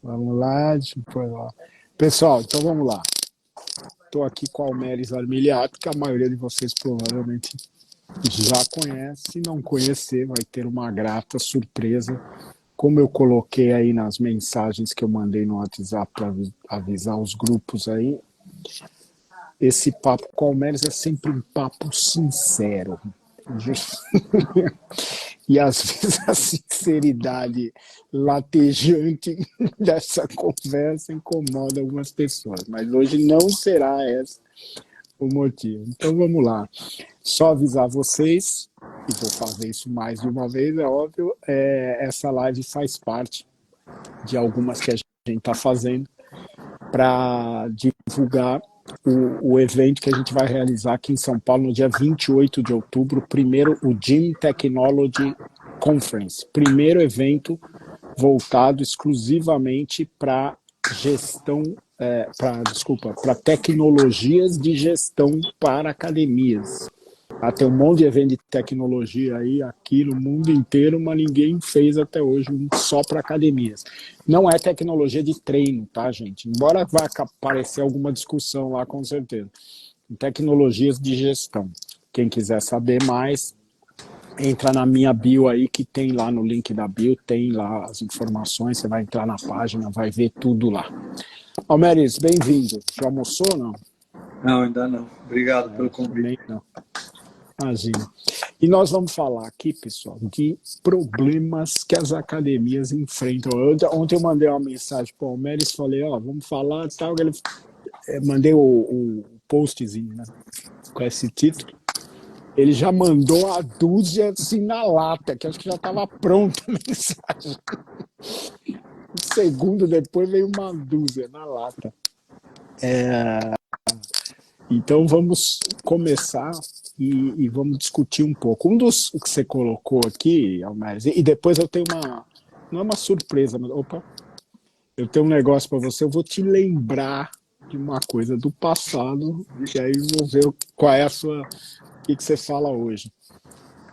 Vamos lá, deixa eu pôr lá. Pessoal, então vamos lá. Estou aqui com a Almeris Armiliato, que a maioria de vocês provavelmente já conhece. Se não conhecer, vai ter uma grata surpresa. Como eu coloquei aí nas mensagens que eu mandei no WhatsApp para avisar os grupos aí, esse papo com a Almeris é sempre um papo sincero. E às vezes a sinceridade latejante dessa conversa incomoda algumas pessoas, mas hoje não será esse o motivo. Então vamos lá. Só avisar vocês, e vou fazer isso mais de uma vez, é óbvio, essa live faz parte de algumas que a gente está fazendo para divulgar o evento que a gente vai realizar aqui em São Paulo no dia 28 de outubro, primeiro o Gym Technology Conference, primeiro evento voltado exclusivamente para gestão, para tecnologias de gestão para academias. Tem um monte de evento de tecnologia aí, aqui no mundo inteiro, mas ninguém fez até hoje um só para academias. Não é tecnologia de treino, tá, gente? Embora vá aparecer alguma discussão lá, com certeza. Tecnologias de gestão. Quem quiser saber mais, entra na minha bio aí, que tem lá no link da bio, tem lá as informações, você vai entrar na página, vai ver tudo lá. Almeris, bem-vindo. Já almoçou, não? Não, ainda não. Obrigado pelo convite. Não. Imagina. E nós vamos falar aqui, pessoal, de problemas que as academias enfrentam. Ontem eu mandei uma mensagem para o Almeris, falei, vamos falar tal. Mandei o postzinho, né, com esse título. Ele já mandou a dúzia assim na lata, que acho que já estava pronta a mensagem. Um segundo depois veio uma dúzia na lata. Então vamos começar e vamos discutir um pouco. Um dos que você colocou aqui, Almeida, e depois eu tenho uma. Não é uma surpresa, mas. Opa! Eu tenho um negócio para você, eu vou te lembrar de uma coisa do passado, e aí vou ver qual é a sua. O que você fala hoje.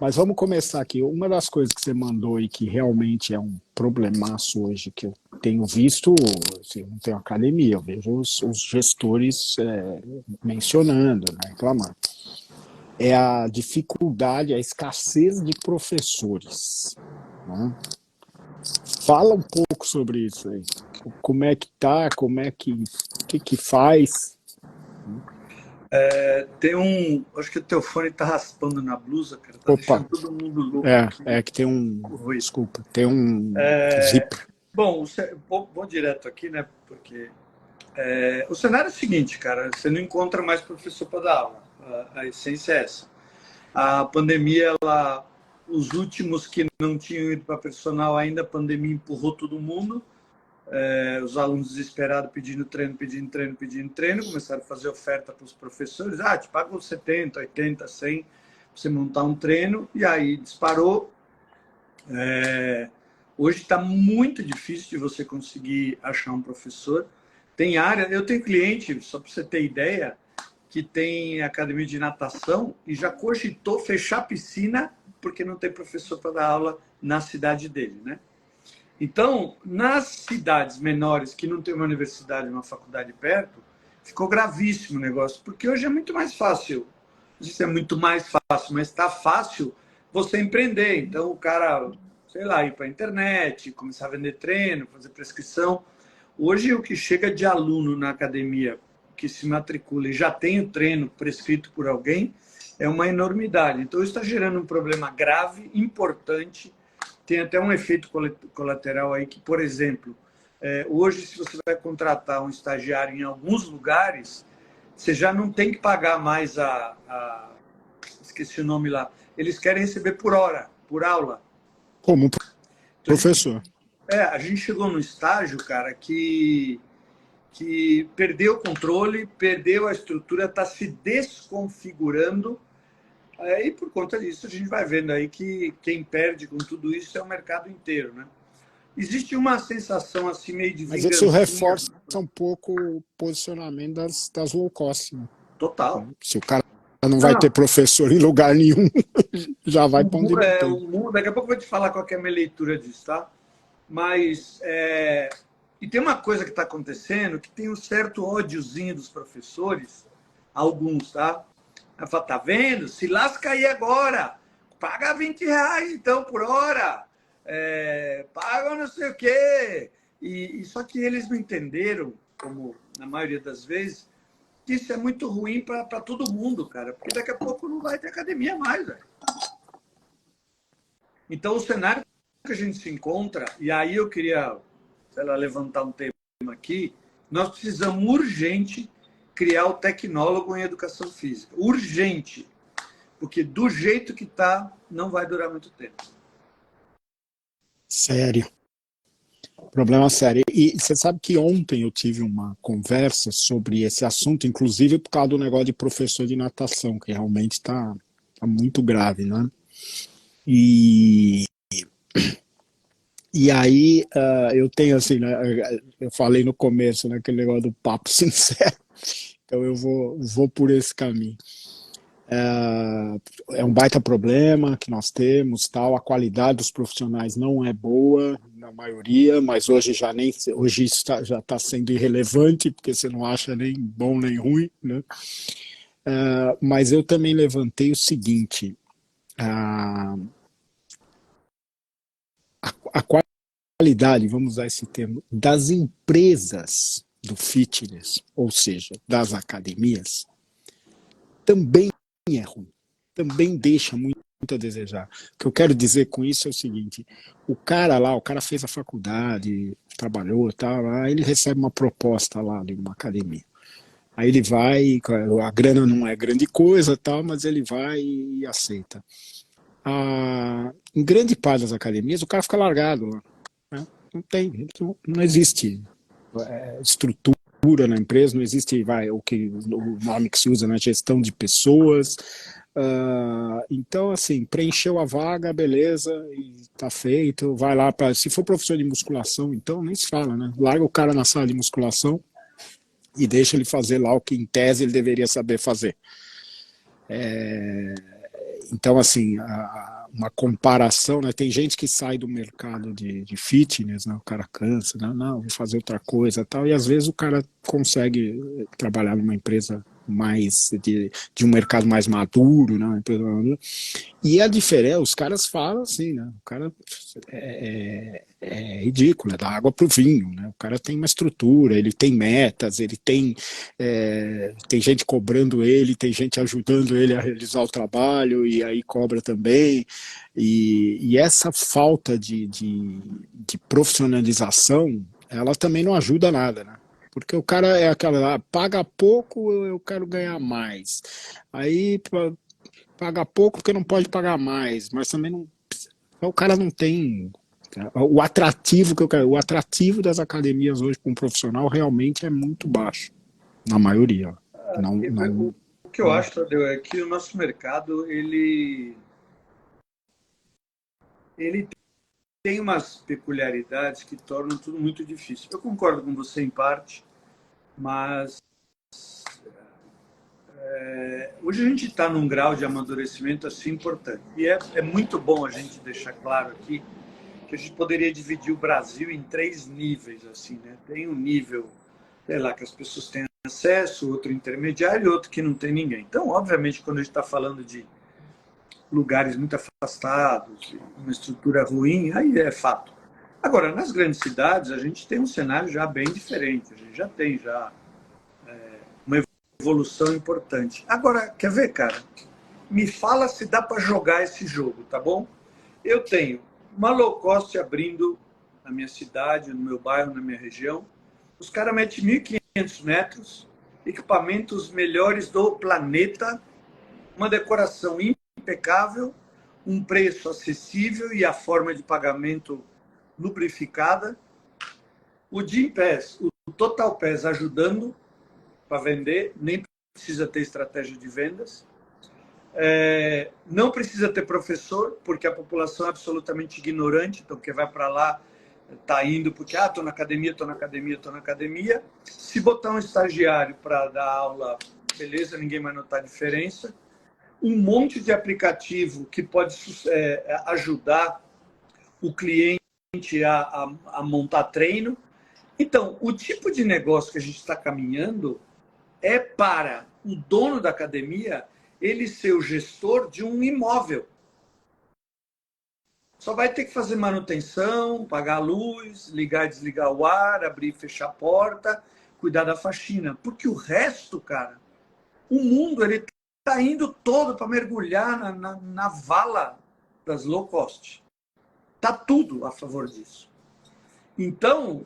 Mas vamos começar aqui. Uma das coisas que você mandou e que realmente é um problemaço hoje, que eu tenho visto, assim, eu não tenho academia, eu vejo os gestores mencionando, né, reclamando, é a dificuldade, a escassez de professores. Né? Fala um pouco sobre isso aí. Como é que tá, o que faz? Acho que o teu fone tá raspando na blusa, cara. Tá Opa, deixando todo mundo louco aqui. que tem um, Ruído. desculpa, tem um zíper. Bom, vou direto aqui, né? Porque o cenário é o seguinte, cara. Você não encontra mais professor para dar aula. A essência é essa. A pandemia, os últimos que não tinham ido para personal ainda, a pandemia empurrou todo mundo. Os alunos desesperados pedindo treino, começaram a fazer oferta para os professores, te pagam 70, 80, 100 para você montar um treino, e aí disparou. Hoje está muito difícil de você conseguir achar um professor. Tem área, eu tenho cliente, só para você ter ideia, que tem academia de natação e já cogitou fechar a piscina porque não tem professor para dar aula na cidade dele, né? Então, nas cidades menores que não tem uma universidade, uma faculdade perto, ficou gravíssimo o negócio, porque hoje é muito mais fácil. Não sei se é muito mais fácil, mas está fácil você empreender. Então, o cara, sei lá, ir para a internet, começar a vender treino, fazer prescrição. Hoje, o que chega de aluno na academia que se matricula e já tem o treino prescrito por alguém é uma enormidade. Então, isso está gerando um problema grave, importante. Tem até um efeito colateral aí que, por exemplo, hoje, se você vai contratar um estagiário em alguns lugares, você já não tem que pagar mais esqueci o nome lá. Eles querem receber por hora, por aula. Como professor. A gente chegou num estágio, cara, que perdeu o controle, perdeu a estrutura, está se desconfigurando. E por conta disso, a gente vai vendo aí que quem perde com tudo isso é o mercado inteiro, né? Existe uma sensação assim meio de vingança. Mas isso reforça um pouco o posicionamento das low cost. Né? Total. Se o cara não vai ter professor em lugar nenhum, já vai para onde não tem. Daqui a pouco eu vou te falar qual é a minha leitura disso, tá? Mas E tem uma coisa que está acontecendo que tem um certo ódiozinho dos professores, alguns, tá? Ela fala, tá vendo? Se lasca aí agora. Paga R$ 20 então por hora. Paga não sei o quê. E só que eles não entenderam, como na maioria das vezes, que isso é muito ruim para todo mundo, cara. Porque daqui a pouco não vai ter academia mais, velho. Então, o cenário que a gente se encontra, e aí eu queria, sei lá, levantar um tema aqui, nós precisamos urgente criar o tecnólogo em educação física. Urgente. Porque do jeito que está, não vai durar muito tempo. Sério. Problema sério. E você sabe que ontem eu tive uma conversa sobre esse assunto, inclusive por causa do negócio de professor de natação, que realmente está muito grave, né? E aí eu tenho assim, né, eu falei no começo, né, aquele negócio do papo sincero, então eu vou por esse caminho. É um baita problema que nós temos, tal. A qualidade dos profissionais não é boa na maioria, mas hoje hoje isso já está sendo irrelevante porque você não acha nem bom nem ruim, né? Mas eu também levantei o seguinte: a qualidade, vamos usar esse termo, das empresas do fitness, ou seja, das academias, também é ruim, também deixa muito a desejar. O que eu quero dizer com isso é o seguinte: o cara fez a faculdade, trabalhou, tá, ele recebe uma proposta lá de uma academia. Aí ele vai, a grana não é grande coisa, tal, mas ele vai e aceita. Em grande parte das academias, o cara fica largado lá. Né? Não existe estrutura na empresa, não existe o nome que se usa na gestão de pessoas. Então, assim, preencheu a vaga, beleza, e tá feito, vai lá para. Se for professor de musculação, então nem se fala, né? Larga o cara na sala de musculação e deixa ele fazer lá o que, em tese, ele deveria saber fazer. Então, assim, uma comparação, né? Tem gente que sai do mercado de fitness, né? O cara cansa, né? Não, vou fazer outra coisa, tal. E às vezes o cara consegue trabalhar numa empresa mais de um mercado mais maduro, né? Uma empresa madura. E a diferença, os caras falam assim, né? O cara é ridículo, é da água pro vinho, né? O cara tem uma estrutura, ele tem metas, ele tem gente cobrando ele, tem gente ajudando ele a realizar o trabalho e aí cobra também. E essa falta de profissionalização, ela também não ajuda nada, né? Porque o cara é aquela, paga pouco, eu quero ganhar mais. Aí paga pouco porque não pode pagar mais, mas também não. O cara não tem. O atrativo o atrativo das academias hoje para um profissional realmente é muito baixo, na maioria. O que eu acho, Tadeu, é que o nosso mercado ele tem umas peculiaridades que tornam tudo muito difícil. Eu concordo com você em parte, mas hoje a gente está num grau de amadurecimento assim importante. E é muito bom a gente deixar claro aqui que a gente poderia dividir o Brasil em 3 níveis, assim, né? Tem um nível, sei lá, que as pessoas têm acesso, outro intermediário e outro que não tem ninguém. Então, obviamente, quando a gente está falando de lugares muito afastados, uma estrutura ruim, aí é fato. Agora, nas grandes cidades, a gente tem um cenário já bem diferente. A gente já tem uma evolução importante. Agora, quer ver, cara? Me fala se dá para jogar esse jogo, tá bom? Eu tenho uma low cost abrindo na minha cidade, no meu bairro, na minha região. Os caras metem 1.500 metros, equipamentos melhores do planeta, uma decoração impecável, um preço acessível e a forma de pagamento lubrificada. O Gympass, o Total Pass ajudando para vender, nem precisa ter estratégia de vendas. Não precisa ter professor, porque a população é absolutamente ignorante, então quem vai para lá está indo porque estou na academia, estou na academia, estou na academia. Se botar um estagiário para dar aula, beleza, ninguém vai notar a diferença. Um monte de aplicativo que pode ajudar o cliente a montar treino. Então, o tipo de negócio que a gente está caminhando é para o dono da academia ele ser o gestor de um imóvel. Só vai ter que fazer manutenção, pagar a luz, ligar e desligar o ar, abrir e fechar a porta, cuidar da faxina. Porque o resto, cara, o mundo ele está indo todo para mergulhar na vala das low cost. Está tudo a favor disso. Então,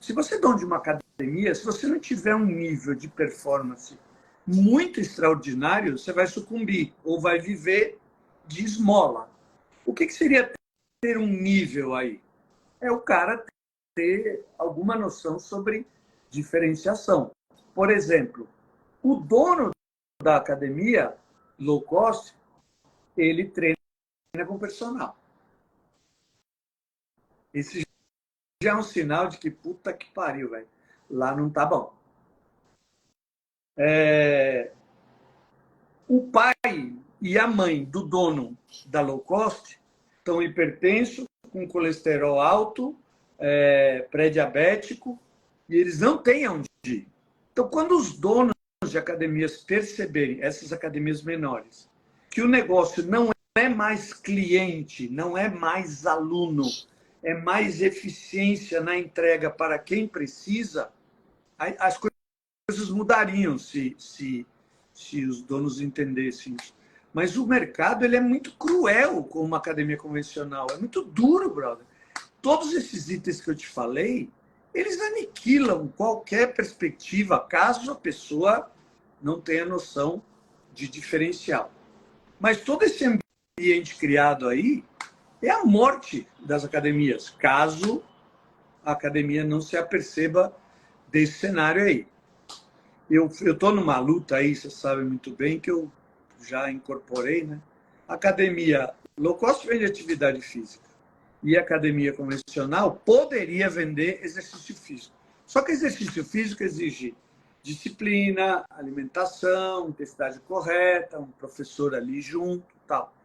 se você é dono de uma academia, se você não tiver um nível de performance muito extraordinário, você vai sucumbir ou vai viver de esmola. O que seria ter um nível aí? É o cara ter alguma noção sobre diferenciação. Por exemplo, o dono da academia low cost, ele treina com personal. Esse já é um sinal de que puta que pariu, velho. Lá não tá bom. O pai e a mãe do dono da low cost estão hipertensos, com colesterol alto, pré-diabético, e eles não têm onde ir. Então, quando os donos de academias perceberem, essas academias menores, que o negócio não é mais cliente, não é mais aluno, é mais eficiência na entrega para quem precisa, as coisas mudariam se os donos entendessem isso. Mas o mercado ele é muito cruel com uma academia convencional. É muito duro, brother. Todos esses itens que eu te falei, eles aniquilam qualquer perspectiva, caso a pessoa não tenha noção de diferencial. Mas todo esse ambiente criado aí é a morte das academias, caso a academia não se aperceba desse cenário aí. Eu estou numa luta aí, você sabe muito bem, que eu já incorporei, né? Academia low cost vende atividade física e a academia convencional poderia vender exercício físico. Só que exercício físico exige disciplina, alimentação, intensidade correta, um professor ali junto, tal.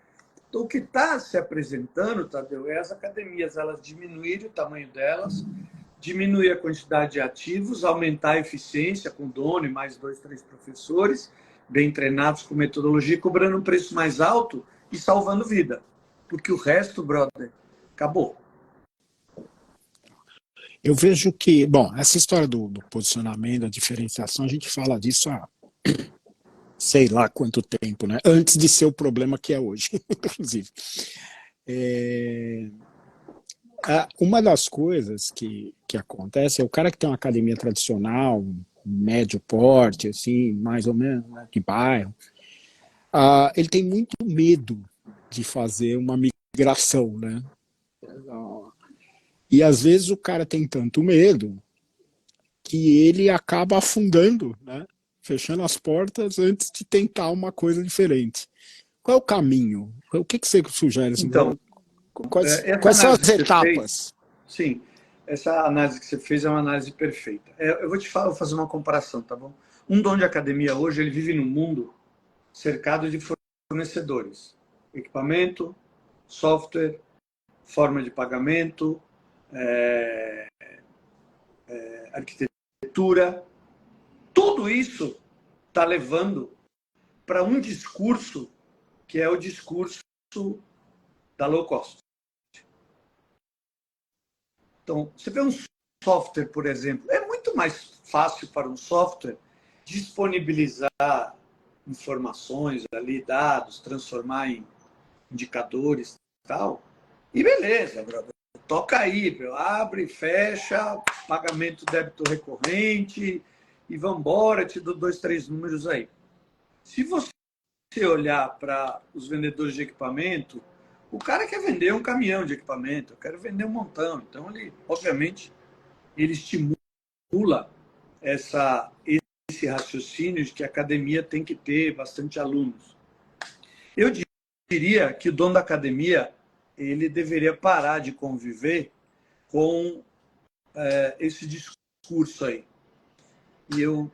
Então, o que está se apresentando, Tadeu, é as academias elas diminuírem o tamanho delas, diminuir a quantidade de ativos, aumentar a eficiência com dono e mais 2, 3 professores, bem treinados com metodologia, cobrando um preço mais alto e salvando vida. Porque o resto, brother, acabou. Eu vejo que, bom, essa história do posicionamento, da diferenciação, a gente fala disso há sei lá quanto tempo, né? Antes de ser o problema que é hoje, inclusive. Uma das coisas que acontece é o cara que tem uma academia tradicional, médio porte, assim, mais ou menos, né, de bairro, ele tem muito medo de fazer uma migração, né? E às vezes o cara tem tanto medo que ele acaba afundando, né? Fechando as portas antes de tentar uma coisa diferente. Qual é o caminho? O que você sugere? Assim, Então, essa quais são análise as que você fez, etapas? sim, essa análise que você fez é uma análise perfeita. Eu vou te falar, vou fazer uma comparação, tá bom? Um dono de academia hoje, ele vive num mundo cercado de fornecedores. Equipamento, software, forma de pagamento, arquitetura. Tudo isso está levando para um discurso que é o discurso da low cost. Então, você vê um software, por exemplo, é muito mais fácil para um software disponibilizar informações ali, dados, transformar em indicadores e tal. E beleza, brother. Toca aí, meu. Abre, fecha, pagamento débito recorrente e vambora, te dou 2, 3 números aí. Se você olhar para os vendedores de equipamento, o cara quer vender um caminhão de equipamento, eu quero vender um montão. Então, ele, obviamente, ele estimula esse raciocínio de que a academia tem que ter bastante alunos. Eu diria que o dono da academia ele deveria parar de conviver com esse discurso aí. E eu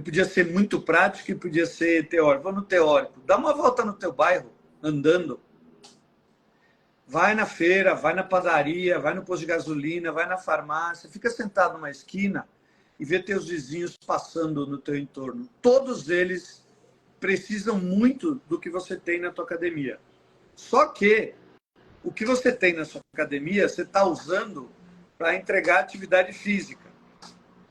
podia ser muito prático e podia ser teórico. Vou no teórico. Dá uma volta no teu bairro, andando. vai na feira, vai na padaria, vai no posto de gasolina, vai na farmácia, fica sentado numa esquina e vê teus vizinhos passando no teu entorno. Todos eles precisam muito do que você tem na tua academia. Só que o que você tem na sua academia, você está usando para entregar atividade física.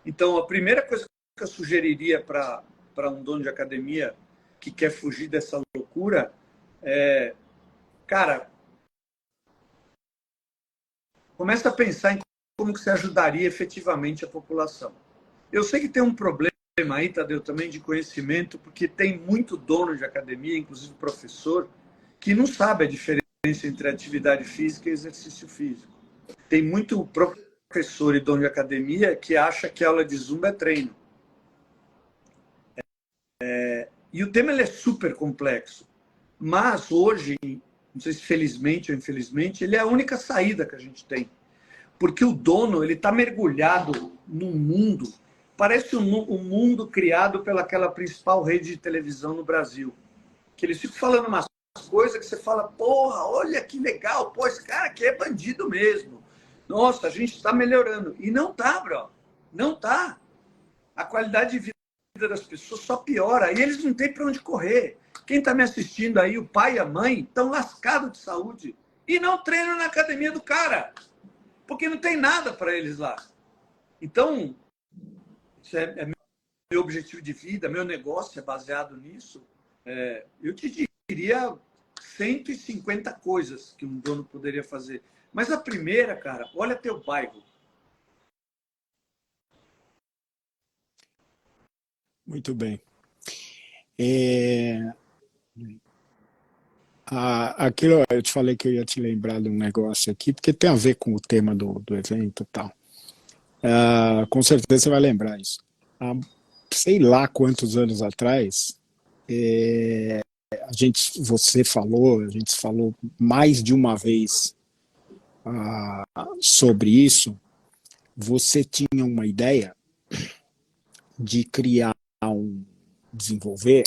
Então, a primeira coisa que eu sugeriria para um dono de academia que quer fugir dessa loucura é, cara, começa a pensar em como que você ajudaria efetivamente a população. Eu sei que tem um problema aí, Tadeu, também de conhecimento, porque tem muito dono de academia, inclusive professor, que não sabe a diferença entre atividade física e exercício físico. Tem muito professor e dono de academia que acha que a aula de Zumba é treino. E o tema ele é super complexo. Mas hoje, não sei se felizmente ou infelizmente, ele é a única saída que a gente tem. Porque o dono ele está mergulhado num mundo, parece um mundo criado pelaquela principal rede de televisão no Brasil. Que eles ficam falando umas coisas que você fala, porra, olha que legal, pô, esse cara aqui é bandido mesmo. Nossa, a gente está melhorando. E não tá, bro. Não tá. A qualidade de vida das pessoas só piora. E eles não têm para onde correr. Quem está me assistindo aí, o pai e a mãe, estão lascados de saúde. E não treinam na academia do cara. Porque não tem nada para eles lá. Então, isso é meu objetivo de vida, meu negócio é baseado nisso. Eu te diria 150 coisas que um dono poderia fazer. Mas a primeira, cara, olha teu bairro. Muito bem. Aquilo, eu te falei que eu ia te lembrar de um negócio aqui, porque tem a ver com o tema do evento e tal. Com certeza você vai lembrar isso. Há sei lá quantos anos atrás, você falou, a gente falou mais de uma vez sobre isso. Você tinha uma ideia de criar desenvolver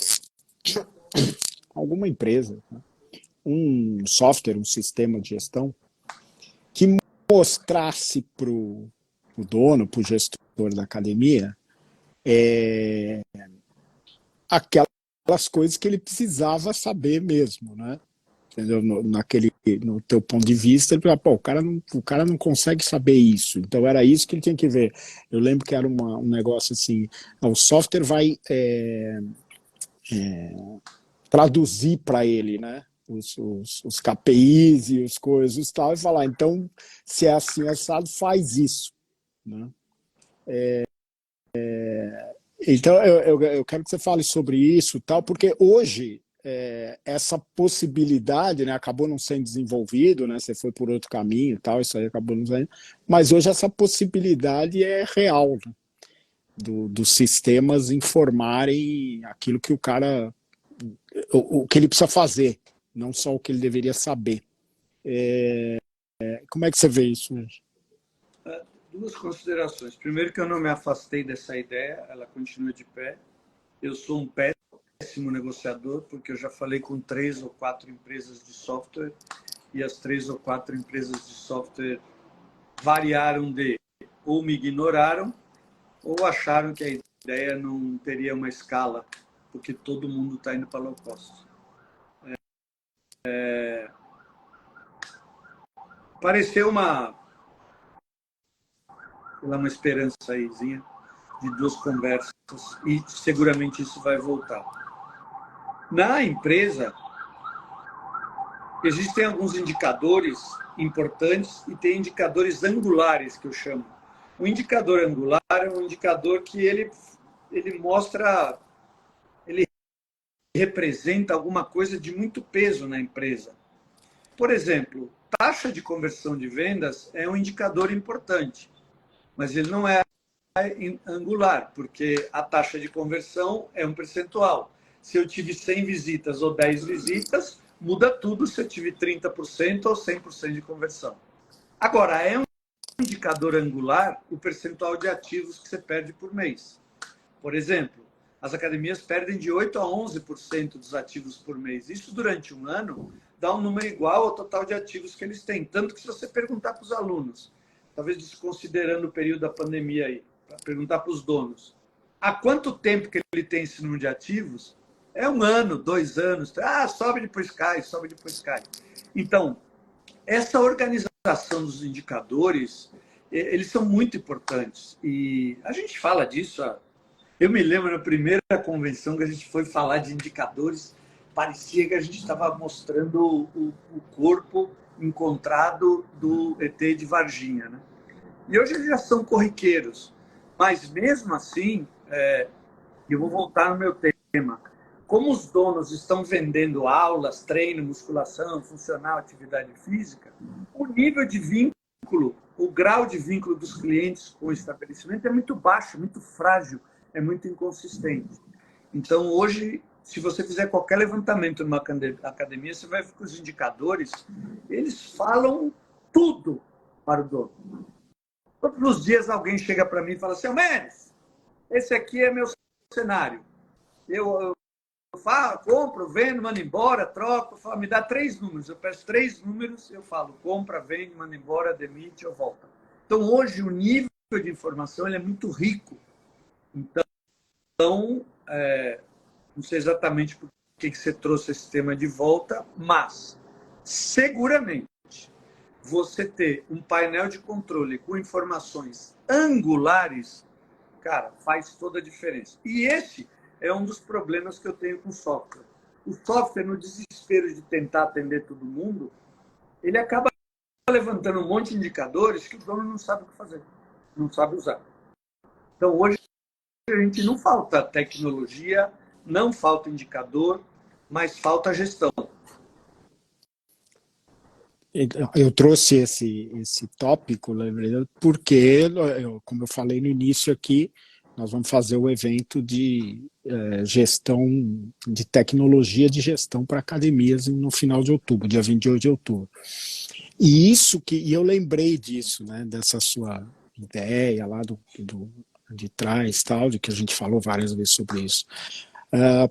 alguma empresa, né? Um software, um sistema de gestão que mostrasse para o dono, para o gestor da academia, aquelas coisas que ele precisava saber mesmo, né? Entendeu? No teu ponto de vista, ele falava, pô, o cara não consegue saber isso. Então era isso que ele tinha que ver. Eu lembro que era um negócio assim, o software vai traduzir para ele, né? Os KPIs e as coisas e tal, e falar, então, se é assim assado, faz isso. Né? Então, eu quero que você fale sobre isso, tal, porque hoje essa possibilidade, né, acabou não sendo desenvolvido, né, você foi por outro caminho, tal, isso aí acabou não sendo, mas hoje essa possibilidade é real, né, dos sistemas informarem aquilo que o cara, o que ele precisa fazer, não só o que ele deveria saber. Como é que você vê isso hoje? Duas considerações. Primeiro, que eu não me afastei dessa ideia, ela continua de pé. Eu sou um péssimo negociador, porque eu já falei com 3 ou 4 empresas de software e as 3 ou 4 empresas de software variaram de ou me ignoraram ou acharam que a ideia não teria uma escala, porque todo mundo está indo para low cost. Pareceu uma esperança aizinha de 2 conversas e seguramente isso vai voltar. Na empresa, existem alguns indicadores importantes e tem indicadores angulares, que eu chamo. O indicador angular é um indicador que ele mostra, ele representa alguma coisa de muito peso na empresa. Por exemplo, taxa de conversão de vendas é um indicador importante, mas ele não é angular, porque a taxa de conversão é um percentual. Se eu tive 100 visitas ou 10 visitas, muda tudo se eu tive 30% ou 100% de conversão. Agora, é um indicador angular o percentual de ativos que você perde por mês. Por exemplo, as academias perdem de 8% a 11% dos ativos por mês. Isso durante um ano dá um número igual ao total de ativos que eles têm. Tanto que se você perguntar para os alunos, talvez desconsiderando o período da pandemia aí, para perguntar para os donos, há quanto tempo que ele tem esse número de ativos? É 1 ano, 2 anos. Sobe depois cai, sobe depois cai. Então, essa organização dos indicadores, eles são muito importantes. E a gente fala disso. Eu me lembro na primeira convenção que a gente foi falar de indicadores, parecia que a gente estava mostrando o corpo encontrado do ET de Varginha, né? E hoje eles já são corriqueiros. Mas mesmo assim, eu vou voltar no meu tema. Como os donos estão vendendo aulas, treino, musculação, funcional, atividade física, o nível de vínculo, o grau de vínculo dos clientes com o estabelecimento é muito baixo, muito frágil, é muito inconsistente. Então, hoje, se você fizer qualquer levantamento numa academia, você vai ver que os indicadores, eles falam tudo para o dono. Todos os dias alguém chega para mim e fala assim, Menes, esse aqui é meu cenário. Eu compro, vendo, mando embora, troco, falo, me dá 3 números. Eu peço 3 números, eu falo, compra, vende, manda embora, demite, eu volto. Então, hoje, o nível de informação ele é muito rico. Então, não sei exatamente por que você trouxe esse tema de volta, mas, seguramente, você ter um painel de controle com informações angulares, cara, faz toda a diferença. E esse é um dos problemas que eu tenho com o software. O software, no desespero de tentar atender todo mundo, ele acaba levantando um monte de indicadores que o dono não sabe o que fazer, não sabe usar. Então, hoje, a gente não falta tecnologia, não falta indicador, mas falta gestão. Eu trouxe esse tópico, porque, como eu falei no início aqui, nós vamos fazer o evento de gestão, de tecnologia de gestão para academias no final de outubro, dia 28 de outubro. E eu lembrei disso, né, dessa sua ideia lá de trás, tal, de que a gente falou várias vezes sobre isso.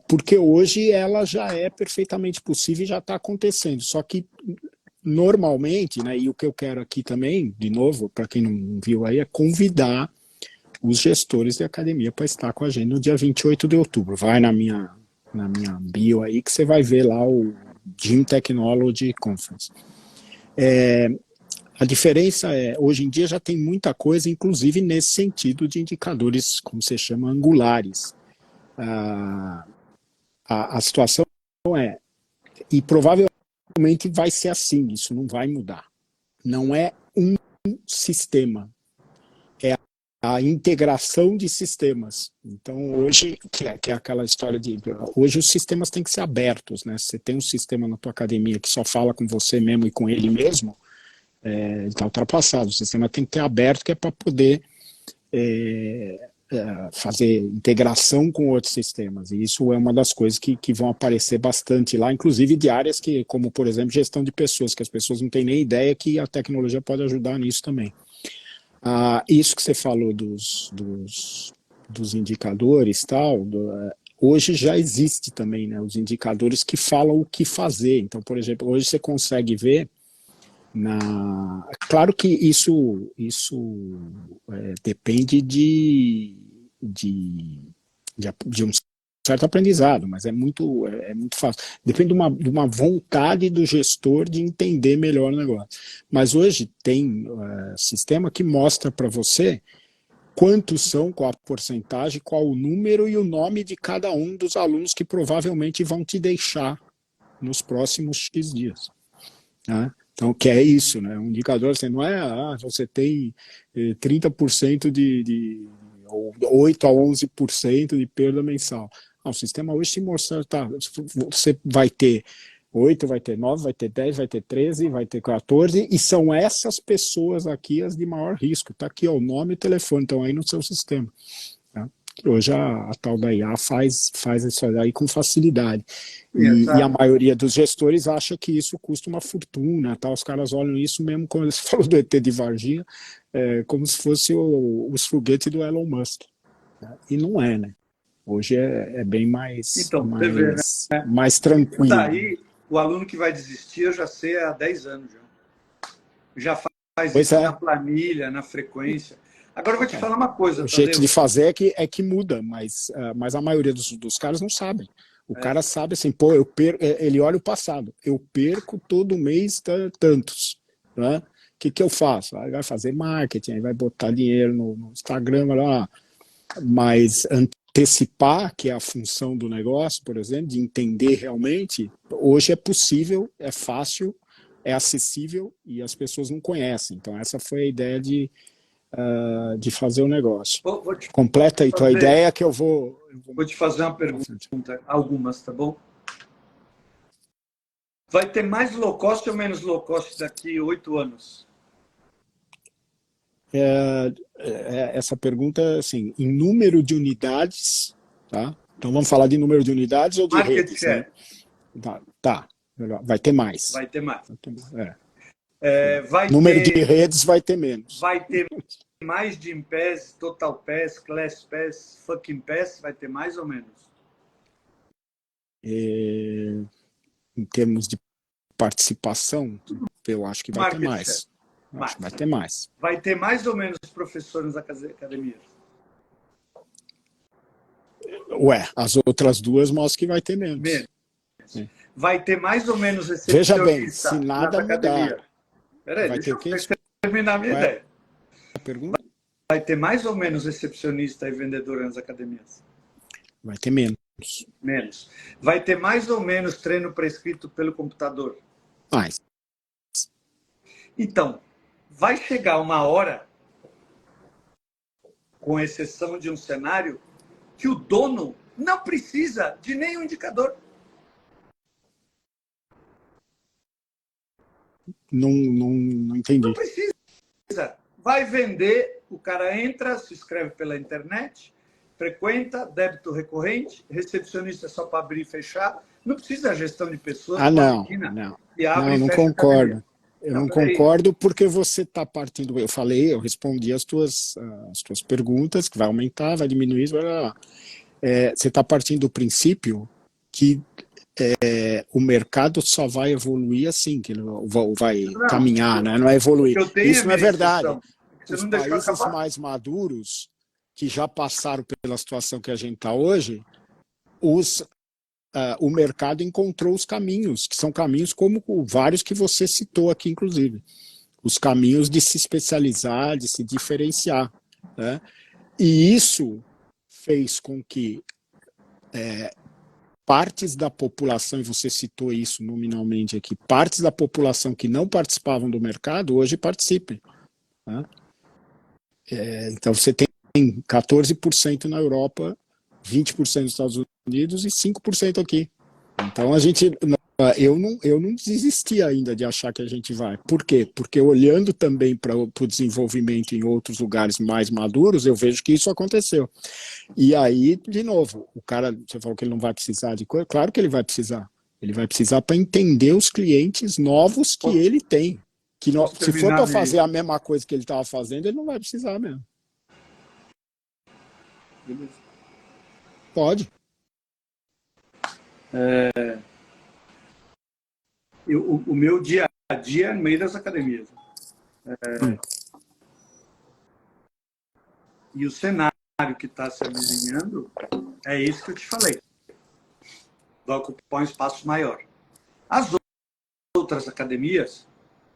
Porque hoje ela já é perfeitamente possível e já está acontecendo, só que normalmente, né, e o que eu quero aqui também, de novo, para quem não viu aí, é convidar os gestores de academia para estar com a gente no dia 28 de outubro. Vai na minha bio aí que você vai ver lá o Gym Technology Conference. A diferença hoje em dia já tem muita coisa, inclusive nesse sentido de indicadores, como você chama, angulares. A situação e provavelmente vai ser assim, isso não vai mudar. Não é um sistema, é a integração de sistemas. Então, hoje, que é aquela história hoje os sistemas têm que ser abertos, né? Você tem um sistema na tua academia que só fala com você mesmo e com ele mesmo, está ultrapassado. O sistema tem que ser aberto, que é para poder fazer integração com outros sistemas, e isso é uma das coisas que vão aparecer bastante lá, inclusive de áreas como, por exemplo, gestão de pessoas, que as pessoas não têm nem ideia que a tecnologia pode ajudar nisso também. Isso que você falou dos indicadores, tal, hoje já existe também, né, os indicadores que falam o que fazer. Então, por exemplo, hoje você consegue ver claro que isso depende de um certo aprendizado, mas é muito fácil. Depende de uma vontade do gestor de entender melhor o negócio. Mas hoje tem sistema que mostra para você quantos são, qual a porcentagem, qual o número e o nome de cada um dos alunos que provavelmente vão te deixar nos próximos X dias. Né? Então, que é isso, né? Um indicador assim, não é você tem 30% ou 8 a 11% de perda mensal. Não, o sistema hoje te mostra, você vai ter 8, vai ter 9, vai ter 10, vai ter 13, vai ter 14, e são essas pessoas aqui as de maior risco. Está aqui ó, o nome e o telefone, estão aí no seu sistema. Tá? Hoje a tal da IA faz isso aí com facilidade. E a maioria dos gestores acha que isso custa uma fortuna. Tá? Os caras olham isso mesmo, como você falou do ET de Varginha, como se fosse os foguetes do Elon Musk. Tá? E não né? Hoje é bem mais, então, mais tranquilo. Tá aí o aluno que vai desistir, eu já sei há 10 anos. Já faz Pois isso é. na planilha, na frequência. Agora eu vou te falar uma coisa, O jeito Tadeu. de fazer é que muda, mas a maioria dos caras não sabem. O cara sabe assim, pô, ele olha o passado, eu perco todo mês tantos, né? O que eu faço? Aí vai fazer marketing, aí vai botar dinheiro no Instagram, lá. Mas antecipar, que é a função do negócio, por exemplo, de entender realmente, hoje é possível, é fácil, é acessível e as pessoas não conhecem. Então essa foi a ideia de fazer o negócio. Vou te Completa aí tua ideia que eu vou te fazer uma pergunta, algumas, tá bom? Vai ter mais low cost ou menos low cost daqui a 8 anos? Essa pergunta, assim, em número de unidades, tá? Então vamos falar de número de unidades ou de Market redes, share. né? Tá, melhor. Vai ter mais. Vai ter mais. Número de redes vai ter menos. Vai ter mais de Pass, Total Pass, Class Pass, Fucking Pass? Vai ter mais ou menos? Em termos de participação, eu acho que vai ter mais. Acho que vai ter mais. Vai ter mais ou menos professores nas academias? Ué, as outras duas mostram que vai ter menos. Vai ter mais ou menos Veja bem, se nada mudar. Peraí, deixa eu terminar a minha ideia. A pergunta? Vai ter mais ou menos recepcionista e vendedor nas academias? Vai ter menos. Menos. Vai ter mais ou menos treino prescrito pelo computador? Mais. Então, vai chegar uma hora, com exceção de um cenário, que o dono não precisa de nenhum indicador. Não entendi. Não precisa. Vai vender, o cara entra, se inscreve pela internet, frequenta, débito recorrente, recepcionista só para abrir e fechar. Não precisa da gestão de pessoas. Não concordo. Eu não concordo porque você está partindo. Eu respondi as tuas perguntas, que vai aumentar, vai diminuir, você está partindo do princípio que o mercado só vai evoluir assim, que ele vai caminhar, né? Não é evoluir. Isso não é verdade. Os países mais maduros, que já passaram pela situação que a gente está hoje, o mercado encontrou os caminhos, que são caminhos como vários que você citou aqui, inclusive. Os caminhos de se especializar, de se diferenciar, né? E isso fez com que partes da população, e você citou isso nominalmente aqui, partes da população que não participavam do mercado, hoje participem, né? Então você tem 14% na Europa, 20% nos Estados Unidos e 5% aqui. Então eu não desisti ainda de achar que a gente vai. Por quê? Porque olhando também para o desenvolvimento em outros lugares mais maduros, eu vejo que isso aconteceu. E aí, de novo, o cara, você falou que ele não vai precisar de coisa, claro que ele vai precisar. Ele vai precisar para entender os clientes novos que ele tem. Se for para fazer a mesma coisa que ele estava fazendo, ele não vai precisar mesmo. Beleza. Pode. O meu dia a dia é no meio das academias. E o cenário que está se avizinhando é isso que eu te falei. Vai ocupar um espaço maior. As outras academias,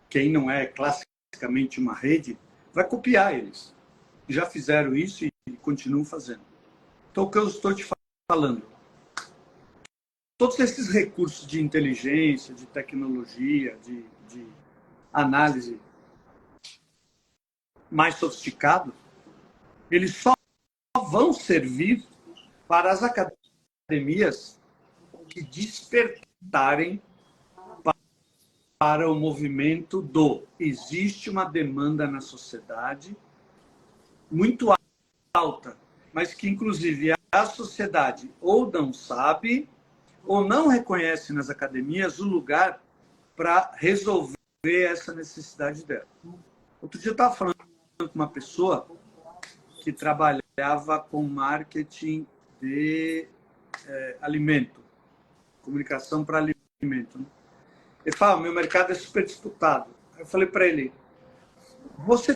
quem não é classicamente uma rede, vai copiar eles. Já fizeram isso e continuam fazendo. Então, o que eu estou te falando? Todos esses recursos de inteligência, de tecnologia, de análise mais sofisticados, eles só vão servir para as academias que despertarem para o movimento existe uma demanda na sociedade muito alta, mas que, inclusive, a sociedade ou não sabe ou não reconhece nas academias o lugar para resolver essa necessidade dela. Outro dia eu estava falando com uma pessoa que trabalhava com marketing de alimento, comunicação para alimento, né? Ele fala, meu mercado é super disputado. Eu falei para ele, você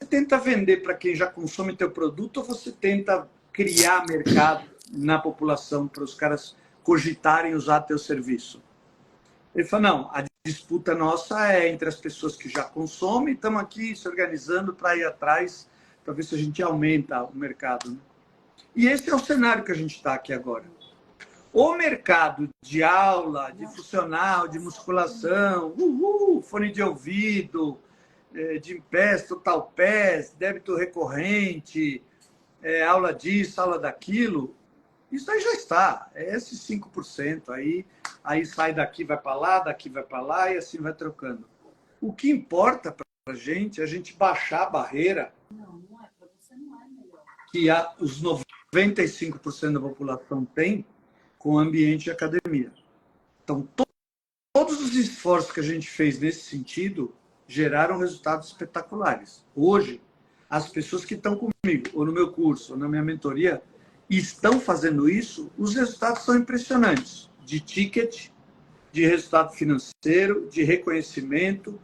tenta vender para quem já consome teu produto ou você tenta criar mercado na população para os caras cogitarem usar teu serviço? Ele falou, não, a disputa nossa é entre as pessoas que já consomem, estamos aqui se organizando para ir atrás, para ver se a gente aumenta o mercado. Né? E esse é o cenário que a gente está aqui agora. O mercado de aula, de funcional, de musculação, fone de ouvido, de PES, Total PES, débito recorrente, aula disso, aula daquilo, isso aí já está, é esses 5%. Aí sai daqui, vai para lá, daqui vai para lá e assim vai trocando. O que importa para a gente é a gente baixar a barreira que os 95% da população tem com o ambiente de academia. Então, todos os esforços que a gente fez nesse sentido geraram resultados espetaculares. Hoje, as pessoas que estão comigo, ou no meu curso, ou na minha mentoria, estão fazendo isso, os resultados são impressionantes. De ticket, de resultado financeiro, de reconhecimento,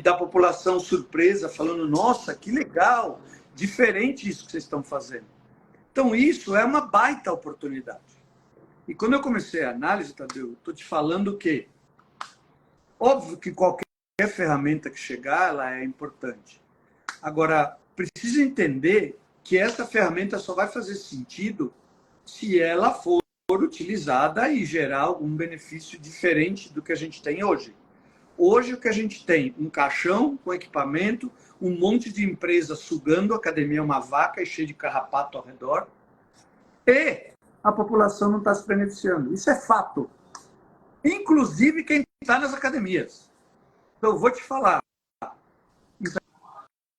da população surpresa, falando, nossa, que legal, diferente isso que vocês estão fazendo. Então, isso é uma baita oportunidade. E quando eu comecei a análise, Tadeu, estou te falando que, óbvio que qualquer ferramenta que chegar, ela é importante. Agora, precisa entender que essa ferramenta só vai fazer sentido se ela for utilizada e gerar algum benefício diferente do que a gente tem hoje. Hoje, o que a gente tem? Um caixão com equipamento, um monte de empresa sugando, a academia é uma vaca e cheia de carrapato ao redor, e a população não está se beneficiando. Isso é fato. Inclusive quem está nas academias. Então, eu vou te falar. Isso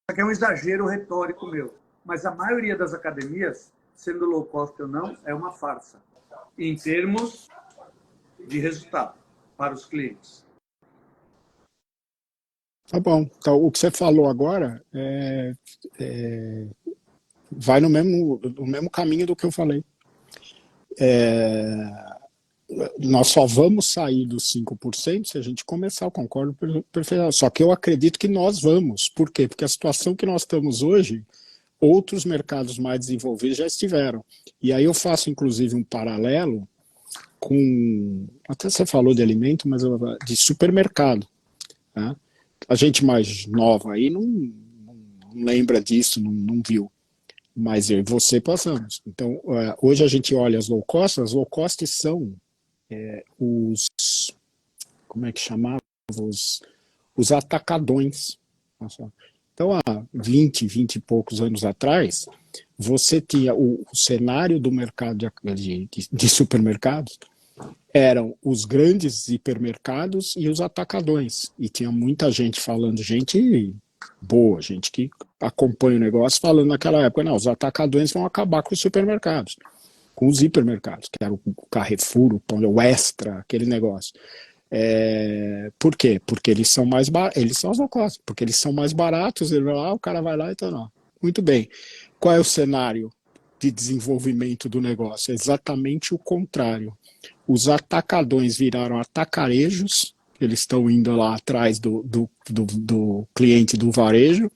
aqui é um exagero retórico meu. Mas a maioria das academias, sendo low cost ou não, é uma farsa. Em termos de resultado para os clientes. Tá bom. Então, o que você falou agora vai no mesmo caminho do que eu falei. Nós só vamos sair dos 5% se a gente começar, eu concordo perfeitamente. Só que eu acredito que nós vamos. Por quê? Porque a situação que nós estamos hoje, outros mercados mais desenvolvidos já estiveram. E aí eu faço, inclusive, um paralelo com... Até você falou de alimento, mas de supermercado. Tá? A gente mais nova aí não lembra disso, não viu. Mas eu e você passamos. Então, hoje a gente olha as low cost são como é que chamava? Os atacadões. Então, há 20 e poucos anos atrás, você tinha o cenário do mercado de supermercados, eram os grandes hipermercados e os atacadões. E tinha muita gente falando, gente boa, gente que acompanha o negócio, falando naquela época, não, os atacadões vão acabar com os supermercados, com os hipermercados, que era o Carrefour, o Pão, o Extra, aquele negócio. Por quê? Porque eles são mais baratos, eles são os low cost, porque eles são mais baratos, ele vai lá, o cara vai lá e tá lá. Muito bem. Qual é o cenário de desenvolvimento do negócio? É exatamente o contrário. Os atacadões viraram atacarejos, eles estão indo lá atrás do cliente do varejo,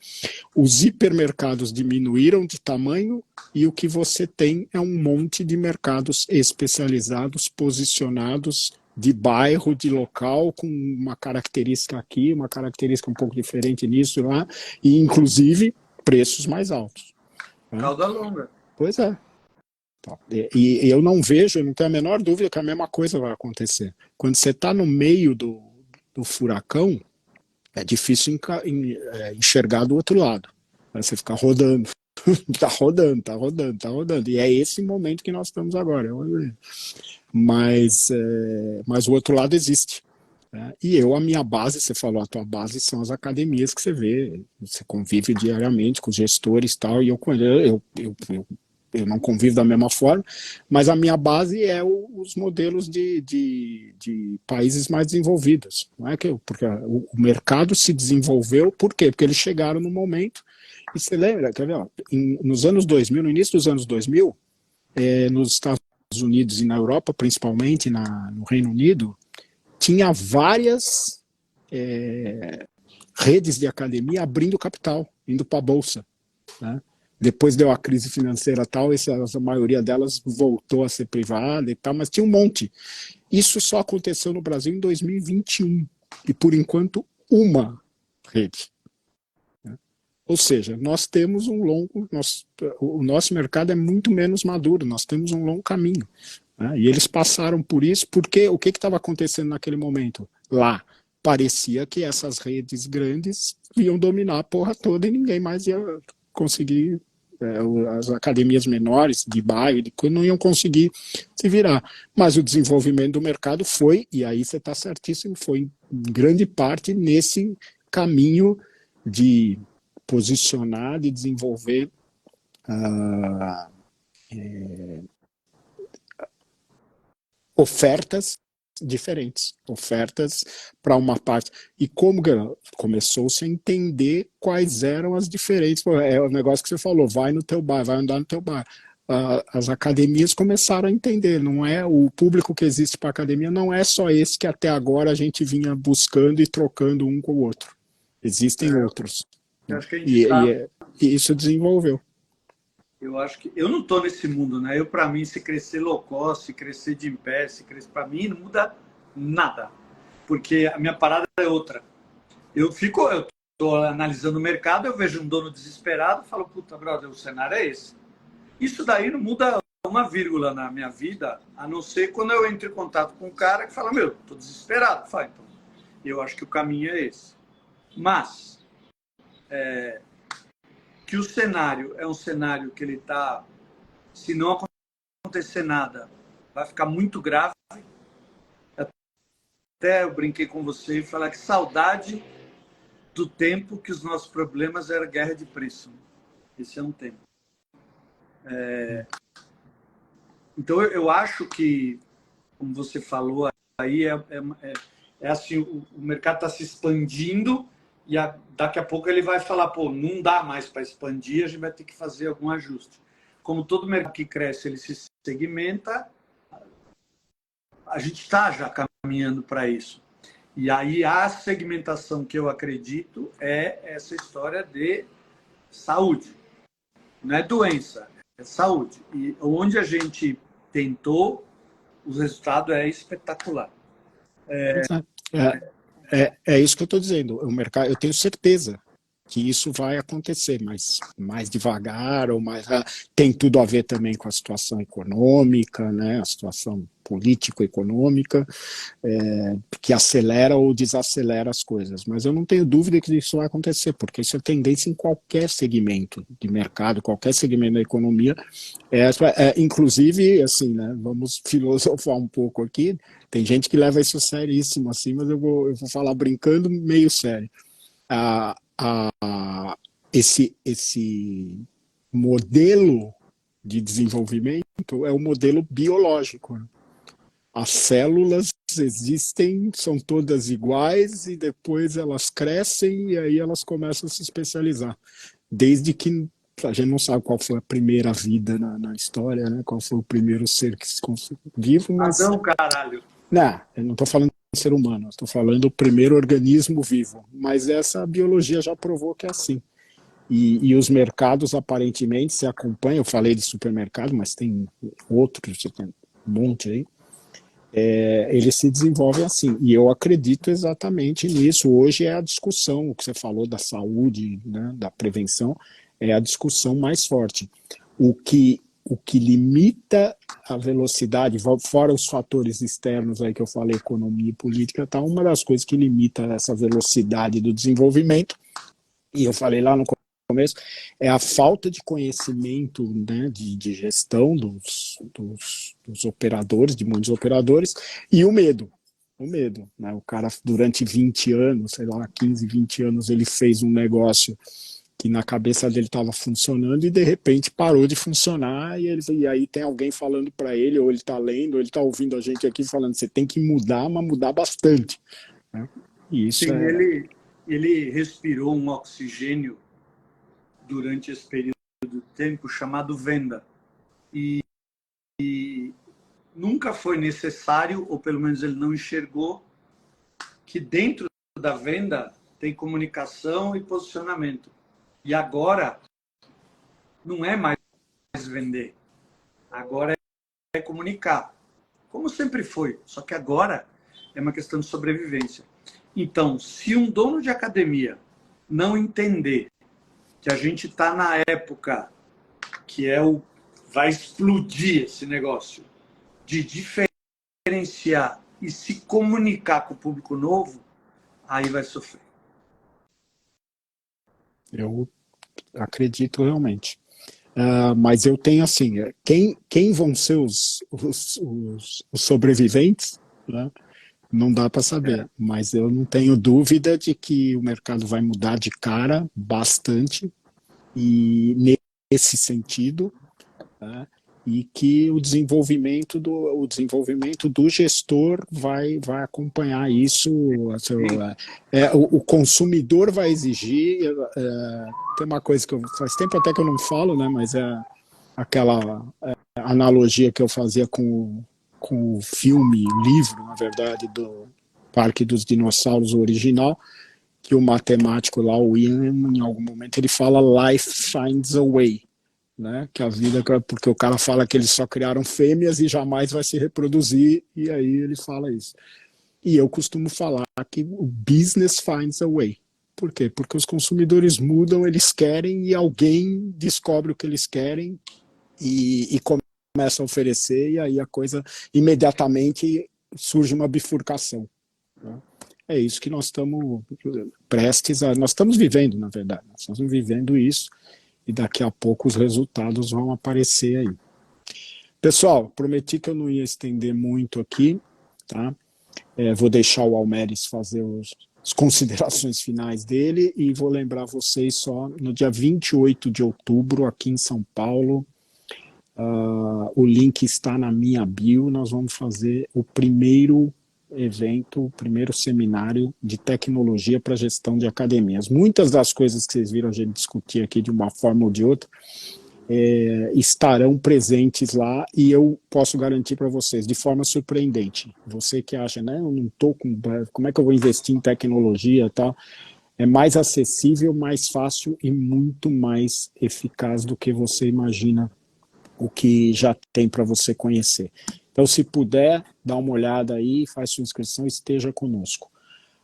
os hipermercados diminuíram de tamanho e o que você tem é um monte de mercados especializados, posicionados de bairro, de local, com uma característica aqui, uma característica um pouco diferente nisso lá, e inclusive preços mais altos. Cauda longa. Pois é. E eu não vejo, eu não tenho a menor dúvida que a mesma coisa vai acontecer. Quando você está no meio do furacão, é difícil enxergar do outro lado. Você fica rodando, tá rodando. E é esse momento que nós estamos agora. Mas o outro lado existe. Né? E a minha base, você falou, a tua base são as academias que você vê, você convive diariamente com os gestores e tal, e eu não convivo da mesma forma, mas a minha base é os modelos de países mais desenvolvidos. Não é porque o mercado se desenvolveu, por quê? Porque eles chegaram no momento, e você lembra, quer ver, nos anos 2000, no início dos anos 2000, nos Estados Unidos e na Europa, principalmente no Reino Unido, tinha várias redes de academia abrindo capital, indo para a Bolsa. Né? Depois deu a crise financeira tal, a maioria delas voltou a ser privada e tal, mas tinha um monte. Isso só aconteceu no Brasil em 2021, e por enquanto uma rede. Ou seja, nós temos o nosso mercado é muito menos maduro, nós temos um longo caminho. Né? E eles passaram por isso, porque o que estava acontecendo naquele momento? Lá, parecia que essas redes grandes iam dominar a porra toda e ninguém mais ia conseguir, as academias menores de bairro, não iam conseguir se virar. Mas o desenvolvimento do mercado foi, e aí você está certíssimo, foi em grande parte nesse caminho de posicionar, de desenvolver ofertas diferentes, ofertas para uma parte. E como começou-se a entender quais eram as diferentes. É o negócio que você falou, vai no teu bar, vai andar no teu bar. As academias começaram a entender, não é o público que existe para a academia, não é só esse que até agora a gente vinha buscando e trocando um com o outro. Existem outros. Eu acho que a gente e isso desenvolveu. Eu acho que eu não estou nesse mundo, né? Eu, para mim, se crescer low cost, se crescer de em pé, se crescer para mim, não muda nada. Porque a minha parada é outra. Eu estou analisando o mercado, eu vejo um dono desesperado, falo, puta, brother, o cenário é esse. Isso daí não muda uma vírgula na minha vida, a não ser quando eu entro em contato com um cara que fala, meu, estou desesperado. Fala, então, eu acho que o caminho é esse. Mas, que o cenário é um cenário que ele está, se não acontecer nada, vai ficar muito grave. Até eu brinquei com você e falar que saudade do tempo que os nossos problemas eram guerra de preço. Esse é um tempo. Então, eu acho que, como você falou, aí assim, o mercado está se expandindo e daqui a pouco ele vai falar, pô, não dá mais para expandir, a gente vai ter que fazer algum ajuste. Como todo mercado que cresce, ele se segmenta, a gente está já caminhando para isso. E aí a segmentação que eu acredito é essa história de saúde. Não é doença, é saúde. E onde a gente tentou, o resultado é espetacular. É isso que eu estou dizendo. O mercado, eu tenho certeza que isso vai acontecer, mas mais devagar ou mais. Tem tudo a ver também com a situação econômica, né? A situação político-econômica, que acelera ou desacelera as coisas. Mas eu não tenho dúvida que isso vai acontecer, porque isso é tendência em qualquer segmento de mercado, qualquer segmento da economia. Inclusive, assim, né? Vamos filosofar um pouco aqui. Tem gente que leva isso seríssimo, assim, mas eu vou falar brincando meio sério. Esse modelo de desenvolvimento é o modelo biológico. Né? As células existem, são todas iguais e depois elas crescem e aí elas começam a se especializar. Desde que a gente não sabe qual foi a primeira vida na história, né? Qual foi o primeiro ser que se vivo, mas... Adão, caralho! Não, eu não estou falando de ser humano, estou falando do primeiro organismo vivo. Mas essa biologia já provou que é assim. E os mercados, aparentemente, se acompanham. Eu falei de supermercado, mas tem outros, tem um monte aí. Eles se desenvolvem assim. E eu acredito exatamente nisso. Hoje é a discussão, o que você falou da saúde, né, da prevenção, é a discussão mais forte. O que limita a velocidade, fora os fatores externos aí que eu falei, economia e política, tá, uma das coisas que limita essa velocidade do desenvolvimento, e eu falei lá no começo, é a falta de conhecimento, né, de gestão dos operadores, de muitos operadores, e o medo. O medo, né? O cara, durante 20 anos, sei lá, 15, 20 anos, ele fez um negócio que na cabeça dele estava funcionando e de repente parou de funcionar e aí tem alguém falando para ele, ou ele está lendo, ou ele está ouvindo a gente aqui falando, você tem que mudar, mas mudar bastante. Né? E isso Sim, ele respirou um oxigênio durante esse período de tempo chamado venda. E nunca foi necessário, ou pelo menos ele não enxergou, que dentro da venda tem comunicação e posicionamento. E agora não é mais vender, agora é comunicar. Como sempre foi, só que agora é uma questão de sobrevivência. Então, se um dono de academia não entender que a gente está na época que vai explodir esse negócio, de diferenciar e se comunicar com o público novo, aí vai sofrer. Eu acredito realmente. Mas eu tenho assim, quem vão ser os sobreviventes, né? Não dá para saber, mas eu não tenho dúvida de que o mercado vai mudar de cara bastante, e nesse sentido, né? E que o desenvolvimento do gestor vai acompanhar isso. O consumidor vai exigir. Tem uma coisa que faz tempo até que eu não falo, né? Mas é aquela analogia que eu fazia com o filme, o livro, na verdade, do Parque dos Dinossauros, o original, que o matemático lá, o Ian, em algum momento ele fala "Life finds a way", né? Que a vida, porque o cara fala que eles só criaram fêmeas e jamais vai se reproduzir, e aí ele fala isso. E eu costumo falar que o business finds a way. Por quê? Porque os consumidores mudam, eles querem, e alguém descobre o que eles querem e começa a oferecer, e aí a coisa imediatamente surge uma bifurcação, né? É isso que nós estamos prestes a... Nós estamos vivendo, na verdade. Nós estamos vivendo isso, e daqui a pouco os resultados vão aparecer aí. Pessoal, prometi que eu não ia estender muito aqui, tá? Vou deixar o Almeris fazer as considerações finais dele, e vou lembrar vocês só, no dia 28 de outubro, aqui em São Paulo, o link está na minha bio, nós vamos fazer o primeiro evento, o primeiro seminário de tecnologia para gestão de academias. Muitas das coisas que vocês viram a gente discutir aqui de uma forma ou de outra estarão presentes lá, e eu posso garantir para vocês, de forma surpreendente. Você que acha, né, eu não estou como é que eu vou investir em tecnologia e tal, é mais acessível, mais fácil e muito mais eficaz do que você imagina o que já tem para você conhecer. Então, se puder, dá uma olhada aí, faz sua inscrição, esteja conosco.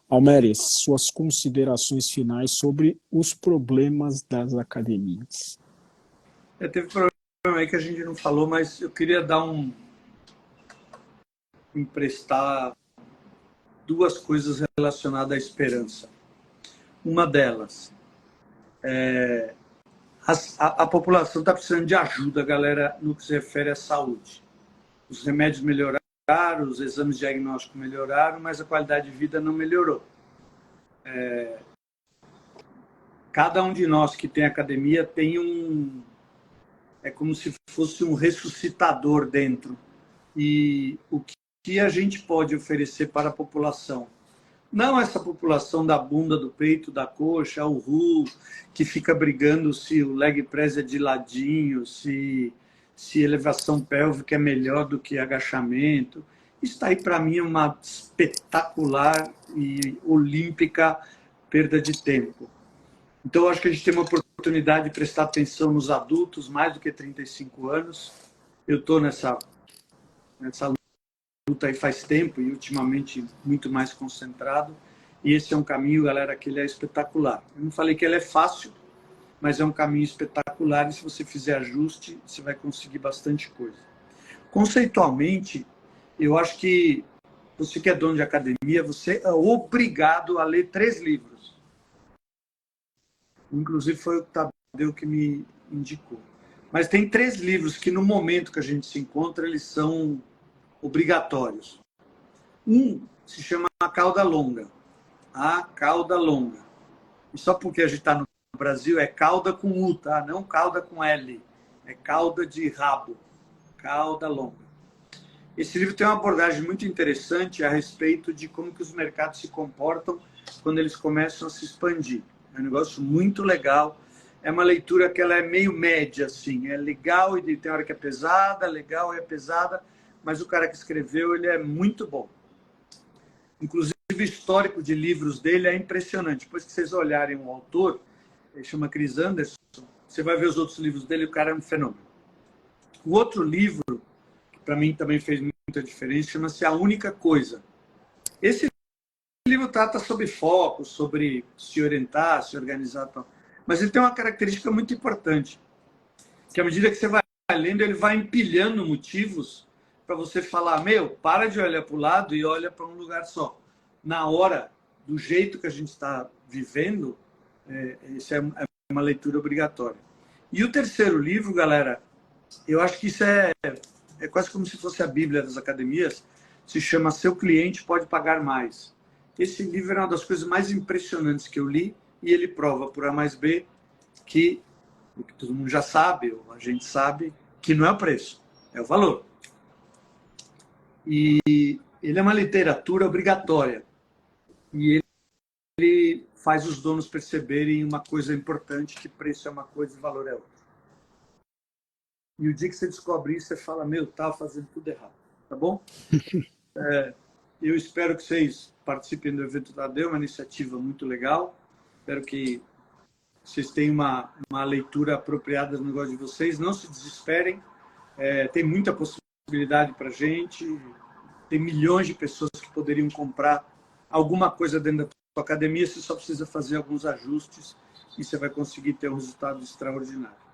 Almeris, suas considerações finais sobre os problemas das academias. Teve problema aí que a gente não falou, mas eu queria emprestar duas coisas relacionadas à esperança. Uma delas, a população está precisando de ajuda, galera, no que se refere à saúde. Os remédios melhoraram, os exames diagnósticos melhoraram, mas a qualidade de vida não melhorou. Cada um de nós que tem academia tem é como se fosse um ressuscitador dentro. E o que a gente pode oferecer para a população? Não essa população da bunda, do peito, da coxa, o RU, que fica brigando se o leg press é de ladinho, se elevação pélvica é melhor do que agachamento. Isso aí, para mim, é uma espetacular e olímpica perda de tempo. Então, eu acho que a gente tem uma oportunidade de prestar atenção nos adultos, mais do que 35 anos. Eu estou nessa luta aí faz tempo e, ultimamente, muito mais concentrado. E esse é um caminho, galera, que ele é espetacular. Eu não falei que ele é fácil, mas é um caminho espetacular, e se você fizer ajuste, você vai conseguir bastante coisa. Conceitualmente, eu acho que você que é dono de academia, você é obrigado a ler 3 livros. Inclusive foi o Tadeu que me indicou. Mas tem 3 livros que, no momento que a gente se encontra, eles são obrigatórios. Um se chama A Cauda Longa. A Cauda Longa. E só porque a gente está no Brasil, é cauda com U, tá? Não cauda com L. É cauda de rabo. Cauda Longa. Esse livro tem uma abordagem muito interessante a respeito de como que os mercados se comportam quando eles começam a se expandir. É um negócio muito legal. É uma leitura que ela é meio média, assim. É legal e tem hora que é pesada, legal e é pesada, mas o cara que escreveu, ele é muito bom. Inclusive, o histórico de livros dele é impressionante. Depois que vocês olharem o autor, ele chama Chris Anderson, você vai ver os outros livros dele, o cara é um fenômeno. O outro livro, que para mim também fez muita diferença, chama-se A Única Coisa. Esse livro trata sobre foco, sobre se orientar, se organizar. Mas ele tem uma característica muito importante, que à medida que você vai lendo, ele vai empilhando motivos para você falar, para de olhar para o lado e olha para um lugar só. Na hora, do jeito que a gente está vivendo, isso é uma leitura obrigatória. E o terceiro livro, galera, eu acho que isso é quase como se fosse a Bíblia das academias, se chama Seu Cliente Pode Pagar Mais. Esse livro é uma das coisas mais impressionantes que eu li, e ele prova por A mais B que o que todo mundo já sabe, ou a gente sabe, que não é o preço, é o valor. E ele é uma literatura obrigatória. E ele faz os donos perceberem uma coisa importante, que preço é uma coisa e valor é outra. E o dia que você descobre isso, você fala, estava fazendo tudo errado. Tá bom? Eu espero que vocês participem do evento da AD, uma iniciativa muito legal. Espero que vocês tenham uma leitura apropriada do negócio de vocês. Não se desesperem. Tem muita possibilidade para a gente. Tem milhões de pessoas que poderiam comprar alguma coisa dentro da sua academia. Você só precisa fazer alguns ajustes e você vai conseguir ter um resultado extraordinário.